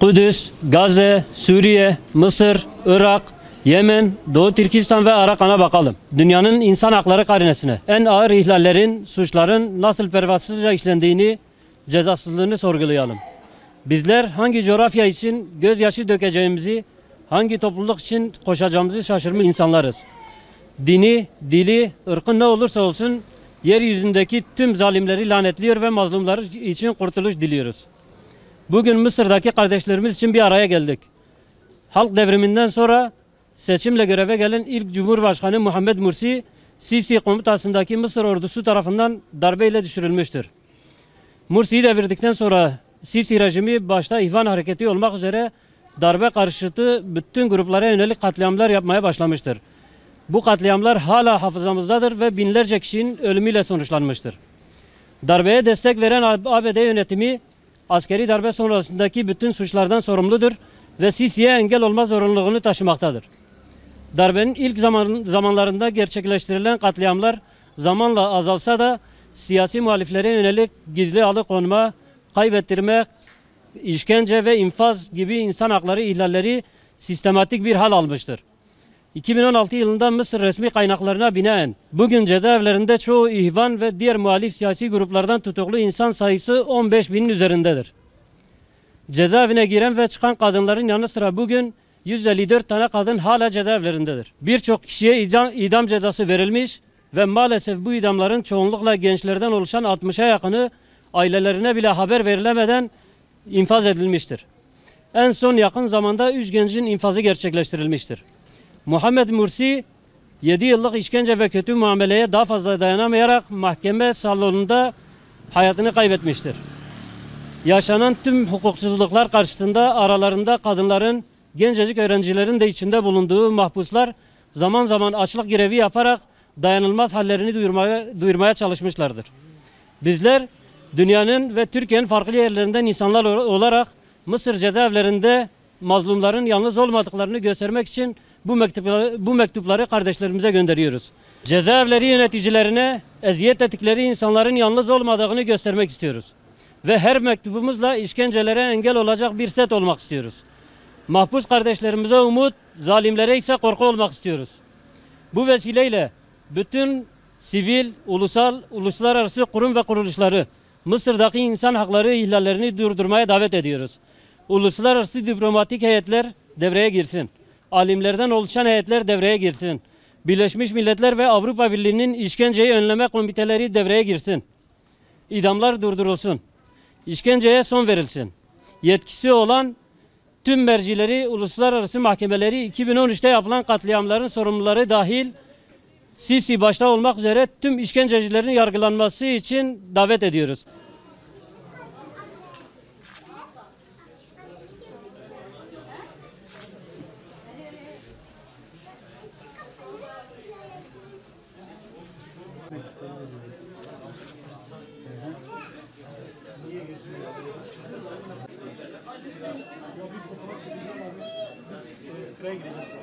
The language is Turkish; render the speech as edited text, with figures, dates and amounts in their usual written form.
Kudüs, Gazze, Suriye, Mısır, Irak, Yemen, Doğu Türkistan ve Arakan'a bakalım. Dünyanın insan hakları karinesine en ağır ihlallerin, suçların nasıl pervasızca işlendiğini, cezasızlığını sorgulayalım. Bizler hangi coğrafya için gözyaşı dökeceğimizi, hangi topluluk için koşacağımızı şaşırmış insanlarız. Dini, dili, ırkı ne olursa olsun yeryüzündeki tüm zalimleri lanetliyor ve mazlumlar için kurtuluş diliyoruz. Bugün Mısır'daki kardeşlerimiz için bir araya geldik. Halk devriminden sonra seçimle göreve gelen ilk Cumhurbaşkanı Muhammed Mursi, Sisi komutasındaki Mısır ordusu tarafından darbeyle düşürülmüştür. Mursi'yi devirdikten sonra Sisi rejimi başta İhvan hareketi olmak üzere darbe karşıtı bütün gruplara yönelik katliamlar yapmaya başlamıştır. Bu katliamlar hala hafızamızdadır ve binlerce kişinin ölümüyle sonuçlanmıştır. Darbeye destek veren ABD yönetimi askeri darbe sonrasındaki bütün suçlardan sorumludur ve Sisi'ye engel olma zorunluluğunu taşımaktadır. Darbenin ilk zamanlarında gerçekleştirilen katliamlar zamanla azalsa da siyasi muhaliflere yönelik gizli alıkonma, kaybettirme, işkence ve infaz gibi insan hakları ihlalleri sistematik bir hal almıştır. 2016 yılında Mısır resmi kaynaklarına binaen bugün cezaevlerinde çoğu ihvan ve diğer muhalif siyasi gruplardan tutuklu insan sayısı 15 binin üzerindedir. Cezaevine giren ve çıkan kadınların yanı sıra bugün 154 tane kadın hala cezaevlerindedir. Birçok kişiye idam cezası verilmiş ve maalesef bu idamların çoğunlukla gençlerden oluşan 60'a yakını ailelerine bile haber verilemeden infaz edilmiştir. En son yakın zamanda 3 gencin infazı gerçekleştirilmiştir. Muhammed Mursi 7 yıllık işkence ve kötü muameleye daha fazla dayanamayarak mahkeme salonunda hayatını kaybetmiştir. Yaşanan tüm hukuksuzluklar karşısında aralarında kadınların, gencecik öğrencilerin de içinde bulunduğu mahpuslar zaman zaman açlık grevi yaparak dayanılmaz hallerini duyurmaya çalışmışlardır. Bizler dünyanın ve Türkiye'nin farklı yerlerinden insanlar olarak Mısır cezaevlerinde mazlumların yalnız olmadıklarını göstermek için bu mektupları kardeşlerimize gönderiyoruz. Cezaevleri yöneticilerine eziyet ettikleri insanların yalnız olmadığını göstermek istiyoruz. Ve her mektubumuzla işkencelere engel olacak bir set olmak istiyoruz. Mahpus kardeşlerimize umut, zalimlere ise korku olmak istiyoruz. Bu vesileyle bütün sivil, uluslararası kurum ve kuruluşları Mısır'daki insan hakları ihlallerini durdurmaya davet ediyoruz. Uluslararası diplomatik heyetler devreye girsin. Alimlerden oluşan heyetler devreye girsin. Birleşmiş Milletler ve Avrupa Birliği'nin işkenceyi önleme komiteleri devreye girsin. İdamlar durdurulsun. İşkenceye son verilsin. Yetkisi olan tüm mercileri, uluslararası mahkemeleri 2013'te yapılan katliamların sorumluları dahil Sisi başta olmak üzere tüm işkencecilerin yargılanması için davet ediyoruz. Sıraya gireceğiz.